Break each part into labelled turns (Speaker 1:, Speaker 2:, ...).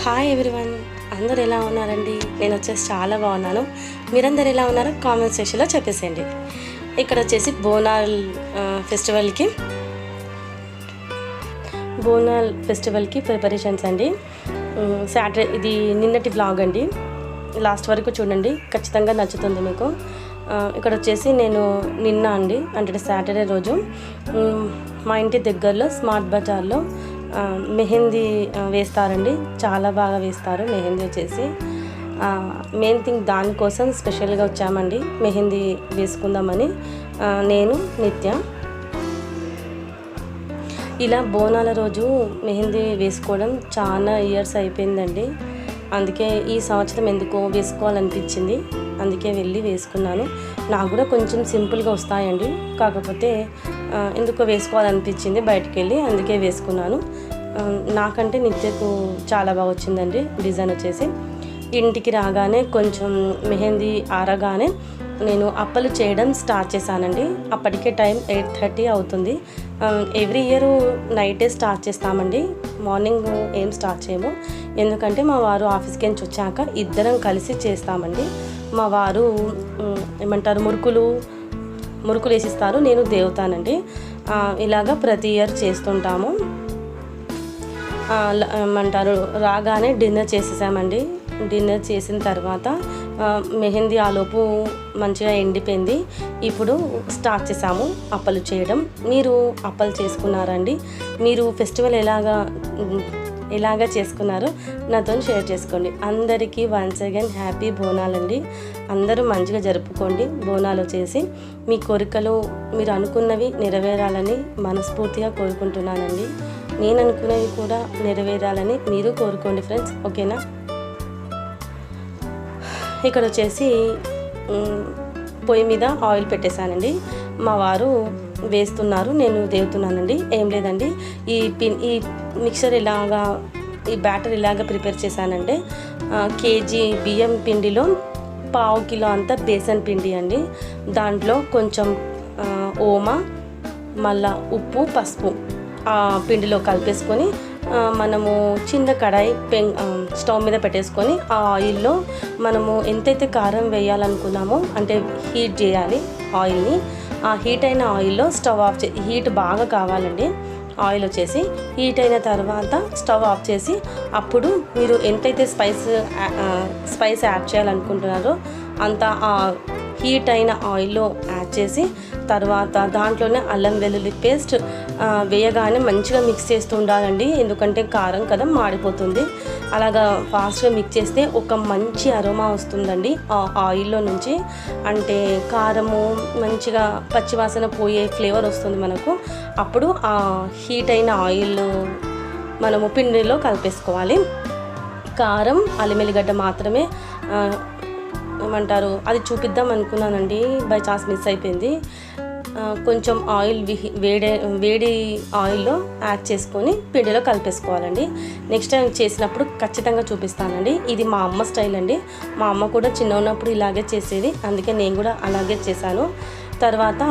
Speaker 1: Hi everyone, అందరు ఎలా ఉన్నారండి? నేను వచ్చేసి చాలా బాగున్నాను. మీరందరు ఎలా ఉన్నారో కామెంట్ సెక్షన్లో చెప్పేసేయండి. ఇక్కడ వచ్చేసి బోనాల్ ఫెస్టివల్కి ప్రిపరేషన్స్ అండి. సాటర్డే ఇది నిన్నటి వ్లాగ్ అండి, లాస్ట్ వరకు చూడండి, ఖచ్చితంగా నచ్చుతుంది మీకు. ఇక్కడ వచ్చేసి నేను నిన్న అండి, అంటే సాటర్డే రోజు మా ఇంటి దగ్గరలో స్మార్ట్ బజార్లో మెహందీ వేస్తారండి. చాలా బాగా వేస్తారు మెహందీ వచ్చేసి. మెయిన్ థింగ్ దానికోసం స్పెషల్గా వచ్చామండి, మెహందీ వేసుకుందామని. నేను నిత్య ఇలా బోనాల రోజు మెహందీ వేసుకోవడం చాలా ఇయర్స్ అయిపోయిందండి. అందుకే ఈ సంవత్సరం ఎందుకో వేసుకోవాలనిపించింది, అందుకే వెళ్ళి వేసుకున్నాను. నాకు కూడా కొంచెం సింపుల్గా వస్తాయండి, కాకపోతే ఎందుకో వేసుకోవాలనిపించింది బయటికి వెళ్ళి, అందుకే వేసుకున్నాను. నాకంటే నిత్యకు చాలా బాగా వచ్చిందండి డిజైన్ వచ్చేసి. ఇంటికి రాగానే కొంచెం మెహందీ ఆరగానే నేను అప్పలు చేయడం స్టార్ట్ చేశానండి. అప్పటికే టైం 8:30 అవుతుంది. ఎవ్రీ ఇయర్ నైటే స్టార్ట్ చేస్తామండి, మార్నింగ్ ఏం స్టార్ట్ చేయము. ఎందుకంటే మా వారు ఆఫీస్కి నుంచి వచ్చాక ఇద్దరం కలిసి చేస్తామండి. మా వారు ఏమంటారు మురుకులు వేసిస్తారు, నేను దేవుతానండి. ఇలాగా ప్రతి ఇయర్ చేస్తుంటాము. ఏమంటారు రాగానే డిన్నర్ చేసేసామండి. డిన్నర్ చేసిన తర్వాత మెహందీ ఆలోపు మంచిగా ఎండిపోయింది. ఇప్పుడు స్టార్ట్ చేసాము అప్పలు చేయడం. మీరు అప్పలు చేసుకున్నారండి? మీరు ఫెస్టివల్ ఎలాగా చేసుకున్నారో నాతో షేర్ చేసుకోండి. అందరికీ వన్స్ అగైన్ హ్యాపీ బోనాలండి. అందరూ మంచిగా జరుపుకోండి బోనాలు చేసి. మీ కోరికలు మీరు అనుకున్నవి నెరవేరాలని మనస్ఫూర్తిగా కోరుకుంటున్నానండి. నేను అనుకున్నవి కూడా నెరవేరాలని మీరు కోరుకోండి ఫ్రెండ్స్, ఓకేనా? ఇక్కడ వచ్చేసి పొయ్యి మీద ఆయిల్ పెట్టేశానండి. మా వారు వేస్తున్నారు, నేను దేవుతున్నానండి. ఏం లేదండి, ఈ మిక్సర్ ఈ బ్యాటర్ ఇలాగా ప్రిపేర్ చేశానంటే కేజీ బియ్యం పిండిలో 1/2 కిలో అంతా బేసన్ పిండి అండి. దాంట్లో కొంచెం ఓమా, మళ్ళా ఉప్పు, పసుపు ఆ పిండిలో కలిపేసుకొని మనము చిన్న కడాయి స్టవ్ మీద పెట్టేసుకొని ఆ ఆయిల్లో మనము ఎంతైతే కారం వేయాలనుకున్నామో అంటే హీట్ చేయాలి ఆయిల్ని. ఆ హీట్ అయిన ఆయిల్లో స్టవ్ ఆఫ్ హీట్ బాగా కావాలండి. ఆయిల్ వచ్చేసి హీట్ అయిన తర్వాత స్టవ్ ఆఫ్ చేసి అప్పుడు మీరు ఎంతైతే స్పైస్ యాడ్ చేయాలనుకుంటున్నారో అంత ఆ హీట్ అయిన ఆయిల్లో యాడ్ చేసి తర్వాత దాంట్లోనే అల్లం వెల్లుల్లి పేస్ట్ వేయగానే మంచిగా మిక్స్ చేస్తూ ఉండాలండి. ఎందుకంటే కారం కదా, మాడిపోతుంది. అలాగా ఫాస్ట్గా మిక్స్ చేస్తే ఒక మంచి అరోమా వస్తుందండి ఆ ఆయిల్లో నుంచి. అంటే కారము మంచిగా పచ్చివాసన పోయే ఫ్లేవర్ వస్తుంది మనకు. అప్పుడు ఆ హీట్ అయిన ఆయిల్ మనము పిండిలో కలిపేసుకోవాలి. కారం, అల్లం వెల్లిగడ్డ మాత్రమే ఏమంటారు అది చూపిద్దాం అనుకున్నానండి, బై ఛాన్స్ మిస్ అయిపోయింది. కొంచెం ఆయిల్ వేడి ఆయిల్లో యాడ్ చేసుకొని పిండిలో కలిపేసుకోవాలండి. నెక్స్ట్ టైం చేసినప్పుడు ఖచ్చితంగా చూపిస్తానండి. ఇది మా అమ్మ స్టైల్ అండి. మా అమ్మ కూడా చిన్న ఉన్నప్పుడు ఇలాగే చేసేది, అందుకే నేను కూడా అలాగే చేశాను. తర్వాత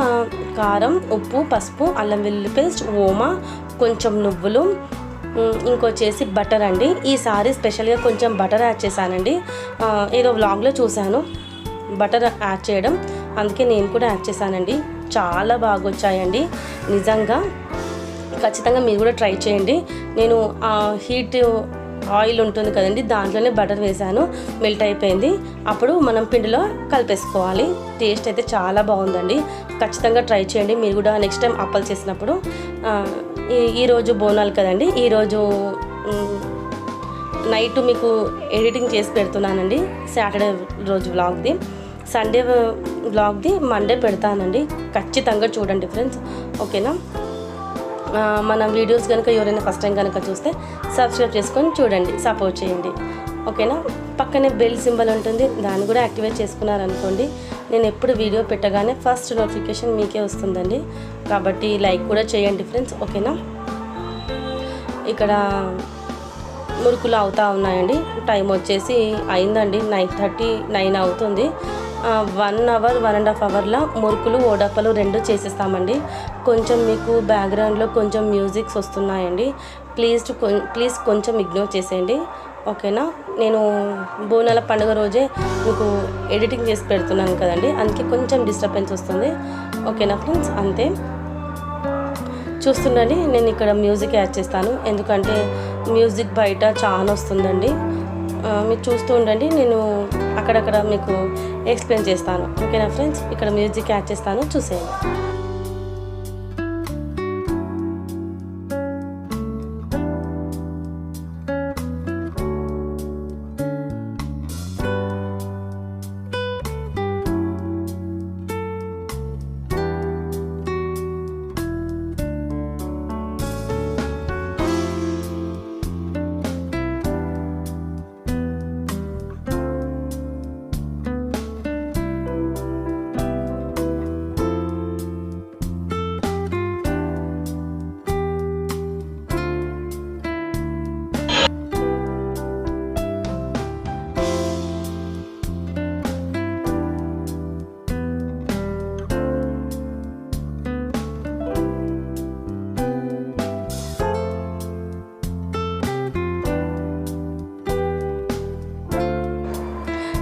Speaker 1: కారం, ఉప్పు, పసుపు, అల్లం వెల్లుల్లి పేస్ట్, ఓమా, కొంచెం నువ్వులు, ఇంకొచ్చేసి బటర్ అండి. ఈసారి స్పెషల్గా కొంచెం బటర్ యాడ్ చేశానండి. ఏదో వ్లాగ్లో చూశాను బటర్ యాడ్ చేయడం, అందుకే నేను కూడా యాడ్ చేశానండి. చాలా బాగా వచ్చాయండి నిజంగా. ఖచ్చితంగా మీరు కూడా ట్రై చేయండి. నేను హీట్ ఆయిల్ ఉంటుంది కదండి, దాంట్లోనే బటర్ వేసాను, మెల్ట్ అయిపోయింది. అప్పుడు మనం పిండిలో కలిపేసుకోవాలి. టేస్ట్ అయితే చాలా బాగుందండి, ఖచ్చితంగా ట్రై చేయండి మీరు కూడా నెక్స్ట్ టైం అప్పలు చేసినప్పుడు. ఈరోజు బోనాలు కదండి, ఈరోజు నైట్ మీకు ఎడిటింగ్ చేసి పెడుతున్నానండి. సాటర్డే రోజు వ్లాగ్ది, సండే వ్లాగ్ది మండే పెడతానండి. ఖచ్చితంగా చూడండి ఫ్రెండ్స్, ఓకేనా? మన వీడియోస్ కనుక ఎవరైనా ఫస్ట్ టైం కనుక చూస్తే సబ్స్క్రైబ్ చేసుకొని చూడండి, సపోర్ట్ చేయండి, ఓకేనా? పక్కనే బెల్ సింబల్ ఉంటుంది, దాన్ని కూడా యాక్టివేట్ చేసుకున్నారనుకోండి నేను ఎప్పుడు వీడియో పెట్టగానే ఫస్ట్ నోటిఫికేషన్ మీకే వస్తుందండి. కాబట్టి లైక్ కూడా చేయండి ఫ్రెండ్స్, ఓకేనా? ఇక్కడ మురుకులు అవుతా ఉన్నాయండి. టైం వచ్చేసి అయిందండి 9:30 అవుతుంది. 1 అవర్ 1.5 అవర్లో మురుకులు, ఓడప్పలు 2 చేసేస్తామండి. కొంచెం మీకు బ్యాక్గ్రౌండ్లో కొంచెం మ్యూజిక్స్ వస్తున్నాయండి, ప్లీజ్ కొంచెం ఇగ్నోర్ చేసేయండి. ఓకేనా. నేను బోనాల పండుగ రోజే మీకు ఎడిటింగ్ చేసి పెడుతున్నాను కదండి, అందుకే కొంచెం డిస్టర్బెన్స్ వస్తుంది. ఓకేనా ఫ్రెండ్స్, అంతే. చూస్తుండండి, నేను ఇక్కడ మ్యూజిక్ యాడ్ చేస్తాను, ఎందుకంటే మ్యూజిక్ బయట చాలా వస్తుందండి. మీరు చూస్తూ ఉండండి, నేను అక్కడక్కడ మీకు ఎక్స్ప్లెయిన్ చేస్తాను. ఓకేనా ఫ్రెండ్స్, ఇక్కడ మ్యూజిక్ యాడ్ చేస్తాను, చూసేయండి.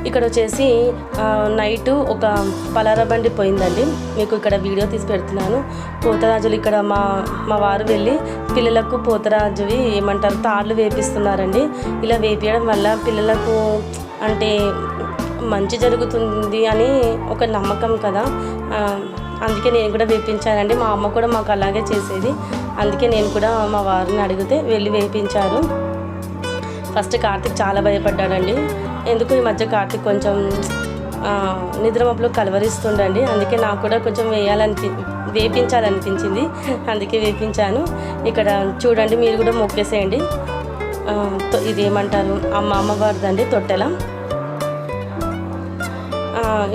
Speaker 1: ఇక్కడ వచ్చేసి నైటు ఒక పలారా బండి పోయిందండి, మీకు ఇక్కడ వీడియో తీసి పెడుతున్నాను. పోతరాజులు ఇక్కడ మా వారు వెళ్ళి పిల్లలకు పోతరాజువి ఏమంటారు తాళ్ళు వేపిస్తున్నారండి. ఇలా వేపించడం వల్ల పిల్లలకు అంటే మంచి జరుగుతుంది అని ఒక నమ్మకం కదా, అందుకే నేను కూడా వేపించానండి. మా అమ్మ కూడా మాకు అలాగే చేసేది, అందుకే నేను కూడా మా వారిని అడిగితే వెళ్ళి వేపించారు. ఫస్ట్ కార్తీక్ చాలా భయపడ్డాడండి, ఎందుకు ఈ మధ్య కార్తీక్ కొంచెం నిద్రమప్పులో కలవరిస్తుండండి, అందుకే నాకు కూడా కొంచెం వేపించాలనిపించింది, అందుకే వేపించాను. ఇక్కడ చూడండి, మీరు కూడా మొక్కేసేయండి. ఇది ఏమంటారు అమ్మవారిదండి తొట్టెల.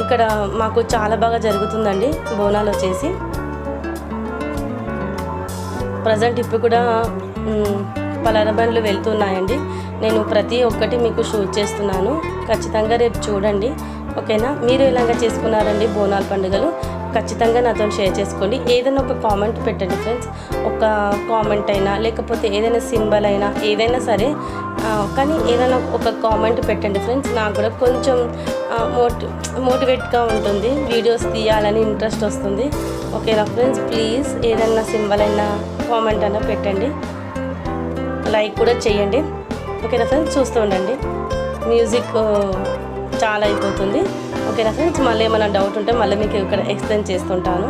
Speaker 1: ఇక్కడ మాకు చాలా బాగా జరుగుతుందండి బోనాలు వచ్చేసి. ప్రజెంట్ ఇప్పుడు కూడా పలారా బండ్లు వెళ్తున్నాయండి, నేను ప్రతి ఒక్కటి మీకు షూట్ చేస్తున్నాను, ఖచ్చితంగా రేపు చూడండి. ఓకేనా, మీరు ఎలాగా చేసుకున్నారండి బోనాల పండుగలు, ఖచ్చితంగా నాతో షేర్ చేసుకోండి. ఏదైనా ఒక కామెంట్ పెట్టండి ఫ్రెండ్స్, ఒక కామెంట్ అయినా లేకపోతే ఏదైనా సింబల్ అయినా ఏదైనా సరే, కానీ ఏదైనా ఒక కామెంట్ పెట్టండి ఫ్రెండ్స్, నాకు కూడా కొంచెం మోటివేట్గా ఉంటుంది, వీడియోస్ తీయాలని ఇంట్రెస్ట్ వస్తుంది. ఓకేనా ఫ్రెండ్స్, ప్లీజ్ ఏదైనా సింబల్ అయినా కామెంట్ అయినా పెట్టండి, లైక్ కూడా చేయండి. ఓకేనా ఫ్రెండ్స్, చూస్తూ ఉండండి, మ్యూజిక్ చాలా అయిపోతుంది. ఓకేనా ఫ్రెండ్స్, మళ్ళీ ఏమైనా డౌట్ ఉంటే మళ్ళీ మీకు ఇక్కడ ఎక్స్ప్లెయిన్ చేస్తుంటాను.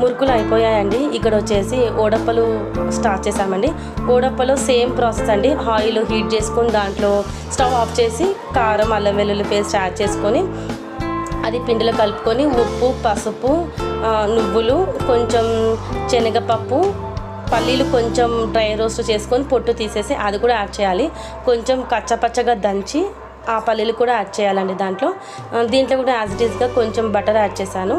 Speaker 1: మురుకులు అయిపోయాయండి. ఇక్కడ వచ్చేసి ఓడప్పలు స్టార్ట్ చేసామండి. ఓడప్పలో సేమ్ ప్రాసెస్ అండి. ఆయిల్ హీట్ చేసుకొని దాంట్లో స్టవ్ ఆఫ్ చేసి కారం అల్లం వెల్లుల్లి పేస్ట్ యాడ్ చేసుకొని అది పిండిలో కలుపుకొని ఉప్పు పసుపు నువ్వులు కొంచెం శనగపప్పు పల్లీలు కొంచెం డ్రై రోస్ట్ చేసుకొని పొట్టు తీసేసి అది కూడా యాడ్ చేయాలి. కొంచెం కచ్చపచ్చగా దంచి ఆ పల్లీలు కూడా యాడ్ చేయాలండి దీంట్లో కూడా యాజ్ ఇట్ ఈస్గా కొంచెం బటర్ యాడ్ చేశాను.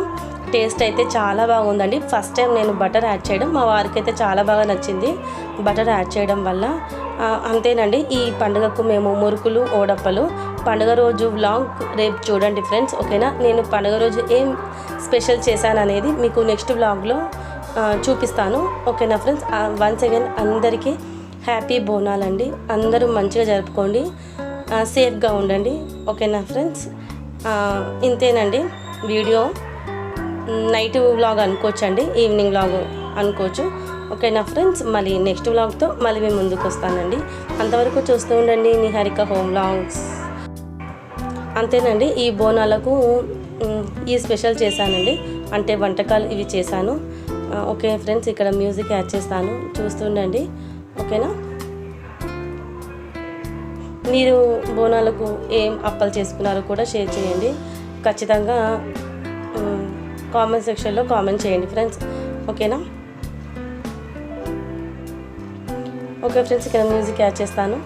Speaker 1: టేస్ట్ అయితే చాలా బాగుందండి. ఫస్ట్ టైం నేను బటర్ యాడ్ చేయడం, మా వారికి అయితే చాలా బాగా నచ్చింది బటర్ యాడ్ చేయడం వల్ల. అంతేనండి, ఈ పండుగకు మేము మురుకులు, ఓడప్పలు. పండుగ రోజు వ్లాగ్ రేపు చూడండి ఫ్రెండ్స్, ఓకేనా. నేను పండుగ రోజు ఏం స్పెషల్ చేశాను అనేది మీకు నెక్స్ట్ వ్లాగ్లో చూపిస్తాను, ఓకేనా ఫ్రెండ్స్. వన్స్ అగైన్ అందరికీ హ్యాపీ బోనాలండి. అందరూ మంచిగా జరుపుకోండి, సేఫ్గా ఉండండి, ఓకేనా ఫ్రెండ్స్. ఇంతేనండి వీడియో. నైట్ వ్లాగ్ అనుకోవచ్చండి, ఈవినింగ్ వ్లాగ్ అనుకోవచ్చు, ఓకేనా ఫ్రెండ్స్. మళ్ళీ నెక్స్ట్ వ్లాగ్తో మళ్ళీ మేము ముందుకు వస్తానండి. అంతవరకు చూస్తూ ఉండండి నిహారిక హోమ్ వ్లాగ్స్. అంతేనండి, ఈ బోనాలకు ఈ స్పెషల్ చేశానండి, అంటే వంటకాలు ఇవి చేశాను. ఓకే ఫ్రెండ్స్, ఇక్కడ మ్యూజిక్ యాడ్ చేస్తాను, చూస్తుండండి, ఓకేనా. మీరు బోనాలకు ఏం అప్పలు చేసుకున్నారో కూడా షేర్ చేయండి, ఖచ్చితంగా కామెంట్ సెక్షన్లో కామెంట్ చేయండి ఫ్రెండ్స్, ఓకేనా. ఓకే ఫ్రెండ్స్, ఇక్కడ మ్యూజిక్ యాడ్ చేస్తాను.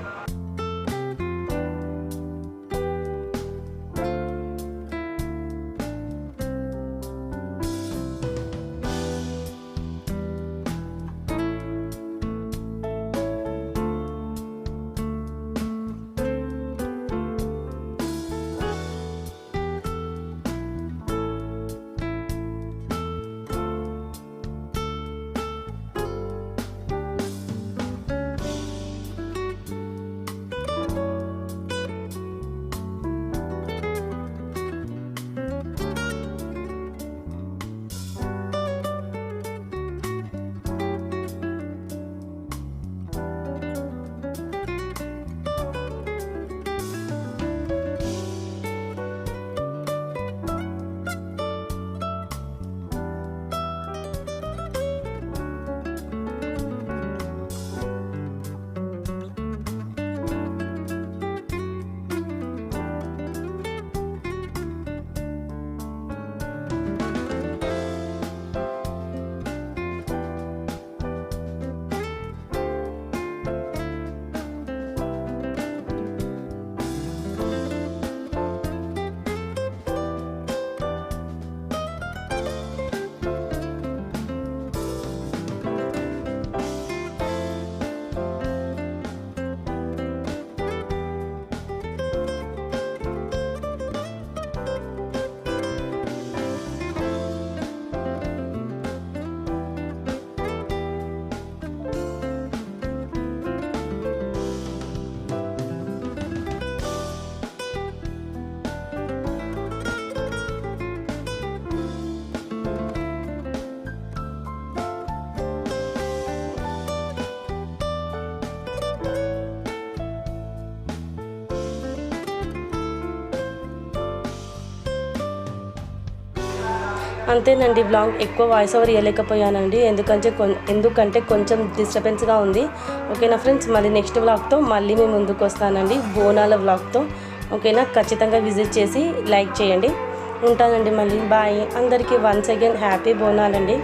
Speaker 1: అంతేనండి, బ్లాగ్ ఎక్కువ వాయిస్ ఓవర్ ఇవ్వలేకపోయానండి, ఎందుకంటే కొంచెం డిస్టర్బెన్స్గా ఉంది, ఓకేనా ఫ్రెండ్స్. మళ్ళీ నెక్స్ట్ వ్లాగ్తో మళ్ళీ మేము ముందుకు వస్తానండి, బోనాల వ్లాగ్తో, ఓకేనా. ఖచ్చితంగా విజిట్ చేసి లైక్ చేయండి. ఉంటానండి మళ్ళీ, బాయ్. అందరికీ వన్స్ అగైన్ హ్యాపీ బోనాలండి.